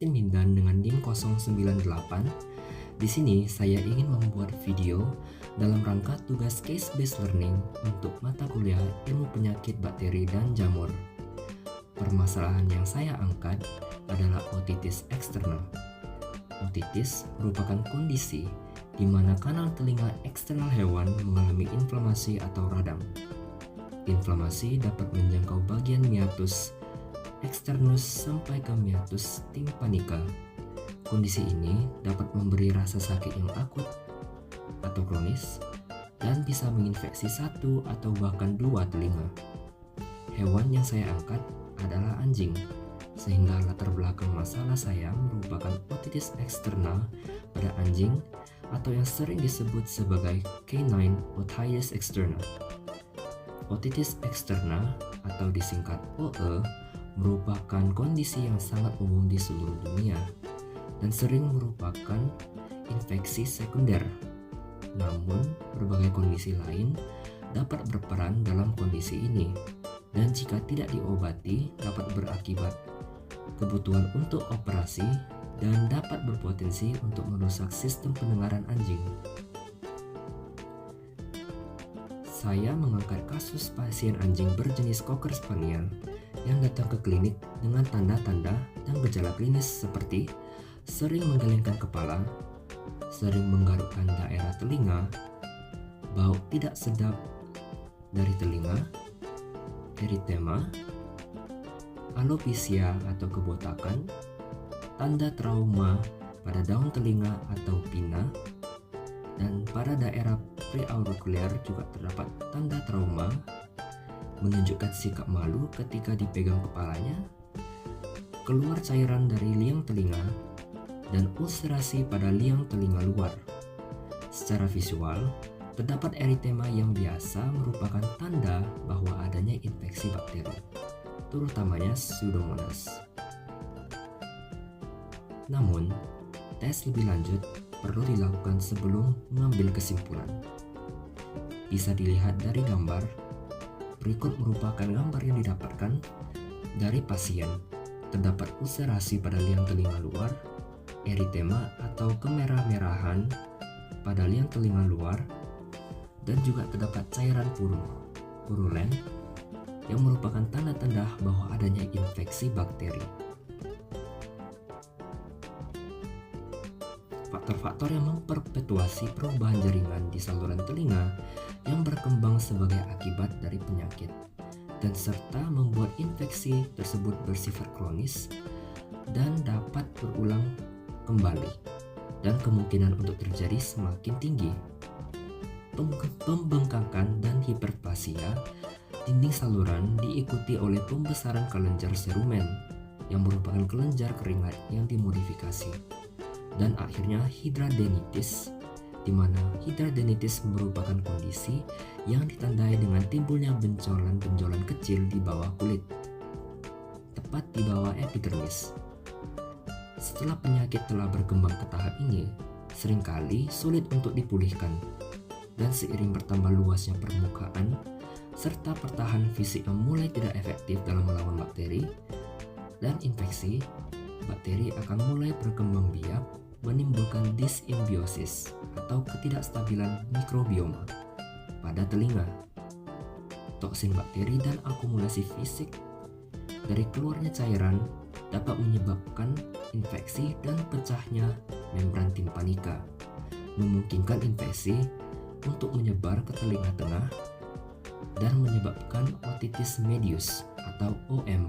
Mindan dengan NIM 098. Di sini saya ingin membuat video dalam rangka tugas case-based learning untuk mata kuliah ilmu penyakit bakteri dan jamur. Permasalahan yang saya angkat adalah otitis eksternal. Otitis merupakan kondisi di mana kanal telinga eksternal hewan mengalami inflamasi atau radang. Inflamasi dapat menjangkau bagian meatus eksternus sampai ke meatus tympanica. Kondisi ini dapat memberi rasa sakit yang akut atau kronis dan bisa menginfeksi satu atau bahkan dua telinga. Hewan yang saya angkat adalah anjing, sehingga latar belakang masalah saya merupakan otitis eksternal pada anjing atau yang sering disebut sebagai canine otitis externa. Otitis eksternal atau disingkat OE merupakan kondisi yang sangat umum di seluruh dunia dan sering merupakan infeksi sekunder. Namun, berbagai kondisi lain dapat berperan dalam kondisi ini, dan jika tidak diobati dapat berakibat kebutuhan untuk operasi dan dapat berpotensi untuk merusak sistem pendengaran anjing. Saya mengangkat kasus pasien anjing berjenis Cocker Spaniel yang datang ke klinik dengan tanda-tanda dan gejala klinis seperti sering menggelengkan kepala, sering menggarukkan daerah telinga, bau tidak sedap dari telinga, eritema, alopecia atau kebotakan, tanda trauma pada daun telinga atau pina, dan pada daerah preaurikuler juga terdapat tanda trauma, menunjukkan sikap malu ketika dipegang kepalanya, keluar cairan dari liang telinga, dan ulcerasi pada liang telinga luar. Secara visual, terdapat eritema yang biasa merupakan tanda bahwa adanya infeksi bakteri, terutamanya Pseudomonas. Namun, tes lebih lanjut perlu dilakukan sebelum mengambil kesimpulan. Bisa dilihat dari gambar. Berikut merupakan gambar yang didapatkan dari pasien. Terdapat ulcerasi pada liang telinga luar, eritema atau kemerah-merahan pada liang telinga luar, dan juga terdapat cairan purulen yang merupakan tanda-tanda bahwa adanya infeksi bakteri. Faktor-faktor yang memperpetuasi perubahan jaringan di saluran telinga yang berkembang sebagai akibat dari penyakit dan serta membuat infeksi tersebut bersifat kronis dan dapat berulang kembali dan kemungkinan untuk terjadi semakin tinggi. Pembengkakan dan hiperplasia dinding saluran diikuti oleh pembesaran kelenjar serumen yang merupakan kelenjar keringat yang dimodifikasi, dan akhirnya hidradenitis, di mana hidradenitis merupakan kondisi yang ditandai dengan timbulnya benjolan-benjolan kecil di bawah kulit, tepat di bawah epidermis. Setelah penyakit telah berkembang ke tahap ini, seringkali sulit untuk dipulihkan, dan seiring bertambah luasnya permukaan serta pertahanan fisik yang mulai tidak efektif dalam melawan bakteri dan infeksi, bakteri akan mulai berkembang biak, menimbulkan disimbiosis atau ketidakstabilan mikrobioma pada telinga. Toksin bakteri dan akumulasi fisik dari keluarnya cairan dapat menyebabkan infeksi dan pecahnya membran tympanica, memungkinkan infeksi untuk menyebar ke telinga tengah dan menyebabkan otitis medius atau OM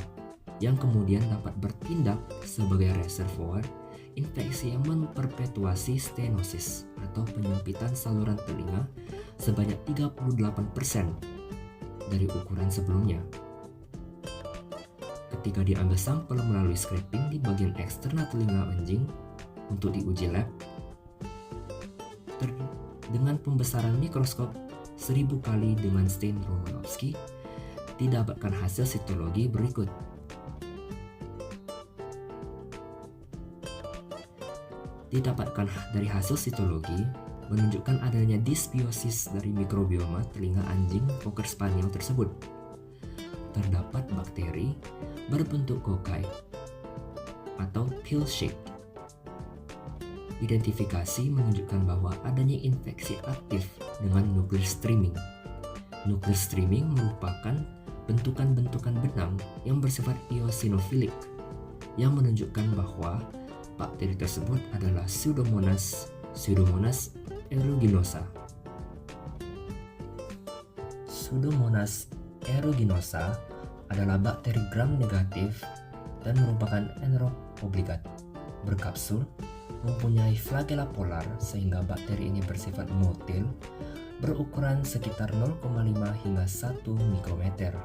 yang kemudian dapat bertindak sebagai reservoir infeksi yang memperpetuasi stenosis atau penyempitan saluran telinga sebanyak 38% dari ukuran sebelumnya. Ketika diambil sampel melalui scraping di bagian eksternal telinga anjing untuk diuji lab dengan pembesaran mikroskop 1000 kali dengan stain Romanowski, didapatkan hasil sitologi berikut. Didapatkan dari hasil sitologi menunjukkan adanya dysbiosis dari mikrobioma telinga anjing Cocker Spaniel tersebut. Terdapat bakteri berbentuk kokai atau pill shake. Identifikasi menunjukkan bahwa adanya infeksi aktif dengan nuclear streaming. Nuclear streaming merupakan bentukan-bentukan benang yang bersifat eosinofilik yang menunjukkan bahwa bakteri tersebut adalah Pseudomonas aeruginosa. Pseudomonas aeruginosa adalah bakteri gram negatif dan merupakan anaerob obligat, berkapsul, mempunyai flagella polar sehingga bakteri ini bersifat motil, berukuran sekitar 0,5 hingga 1 mikrometer.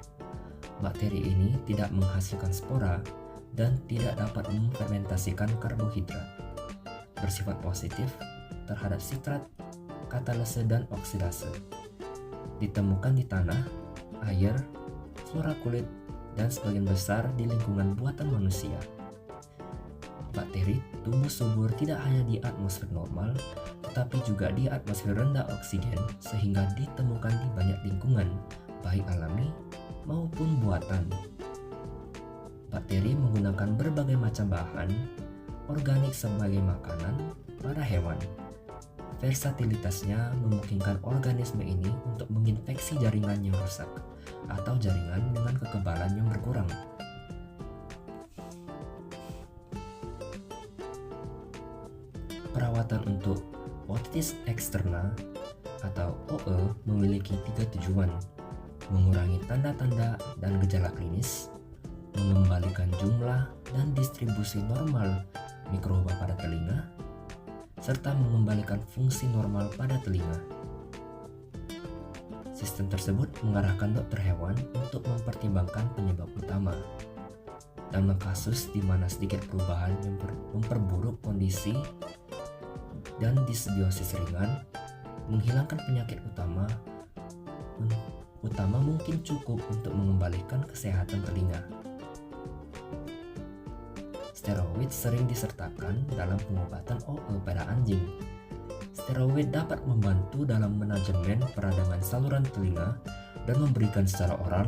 Bakteri ini tidak menghasilkan spora dan tidak dapat memfermentasikan karbohidrat. Bersifat positif terhadap sitrat, katalase, dan oksidase. Ditemukan di tanah, air, flora kulit, dan sebagian besar di lingkungan buatan manusia. Bakteri tumbuh subur tidak hanya di atmosfer normal, tetapi juga di atmosfer rendah oksigen sehingga ditemukan di banyak lingkungan, baik alami maupun buatan. Bakteri menggunakan berbagai macam bahan organik sebagai makanan pada hewan. Versatilitasnya memungkinkan organisme ini untuk menginfeksi jaringan yang rusak atau jaringan dengan kekebalan yang berkurang. Perawatan untuk otitis externa atau OE memiliki 3 tujuan: mengurangi tanda-tanda dan gejala klinis, mengembalikan jumlah dan distribusi normal mikroba pada telinga, serta mengembalikan fungsi normal pada telinga. Sistem tersebut mengarahkan dokter hewan untuk mempertimbangkan penyebab utama. Dalam kasus di mana sedikit perubahan yang memperburuk kondisi dan disbiosis ringan, menghilangkan penyakit utama mungkin cukup untuk mengembalikan kesehatan telinga. Steroid sering disertakan dalam pengobatan OE pada anjing. Steroid dapat membantu dalam manajemen peradangan saluran telinga dan memberikan secara oral,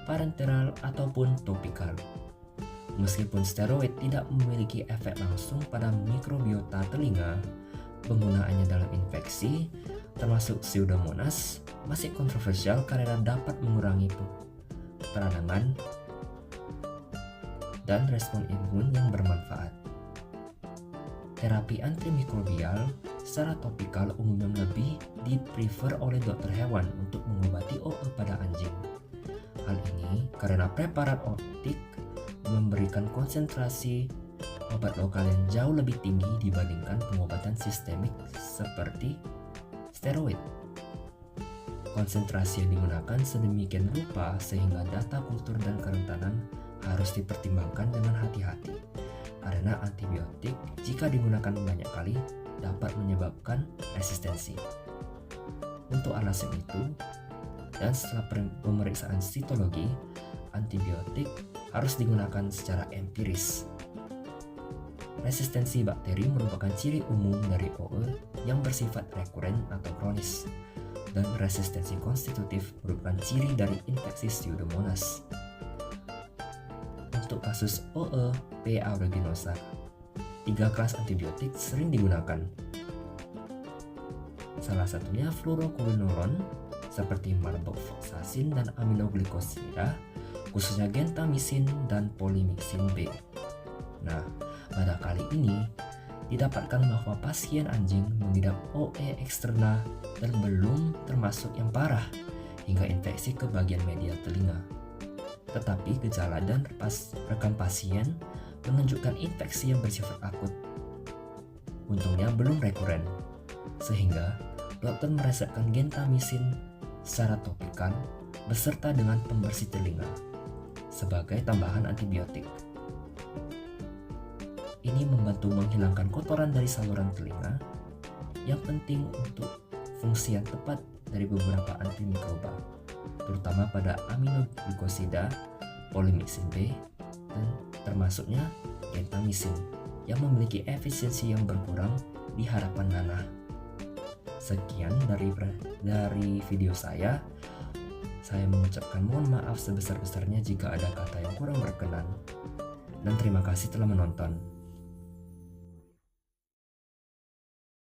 parenteral, ataupun topikal. Meskipun steroid tidak memiliki efek langsung pada mikrobiota telinga, penggunaannya dalam infeksi, termasuk Pseudomonas, masih kontroversial karena dapat mengurangi peradangan dan respon imun yang bermanfaat. Terapi antimikrobial secara topikal umumnya lebih di-prefer oleh dokter hewan untuk mengobati OE pada anjing. Hal ini karena preparat optik memberikan konsentrasi obat lokal yang jauh lebih tinggi dibandingkan pengobatan sistemik seperti steroid. Konsentrasi yang digunakan sedemikian rupa sehingga data kultur dan kerentanan harus dipertimbangkan dengan hati-hati, karena antibiotik jika digunakan banyak kali dapat menyebabkan resistensi. Untuk alasan itu, dan setelah pemeriksaan sitologi, antibiotik harus digunakan secara empiris. Resistensi bakteri merupakan ciri umum dari OE yang bersifat rekuren atau kronis, dan resistensi konstitutif merupakan ciri dari infeksi Pseudomonas. Untuk kasus OE P. aeruginosa, 3 kelas antibiotik sering digunakan. Salah satunya fluoroquinolone seperti marboxacin dan aminoglikosida, khususnya gentamisin dan polymyxin B. Nah, pada kali ini didapatkan bahwa pasien anjing mengidap OE eksterna dan belum termasuk yang parah hingga infeksi ke bagian medial telinga. Tetapi gejala dan rekam pasien menunjukkan infeksi yang bersifat akut. Untungnya belum rekuren, sehingga dokter meresepkan gentamisin secara topikal beserta dengan pembersih telinga sebagai tambahan antibiotik. Ini membantu menghilangkan kotoran dari saluran telinga yang penting untuk fungsi yang tepat dari beberapa antimikroba, terutama pada aminoglikosida, polymyxin B, dan termasuknya gentamisin yang memiliki efisiensi yang berkurang di harapan nanah. Sekian dari video saya. Saya mengucapkan mohon maaf sebesar-besarnya jika ada kata yang kurang berkenan. dan terima kasih telah menonton.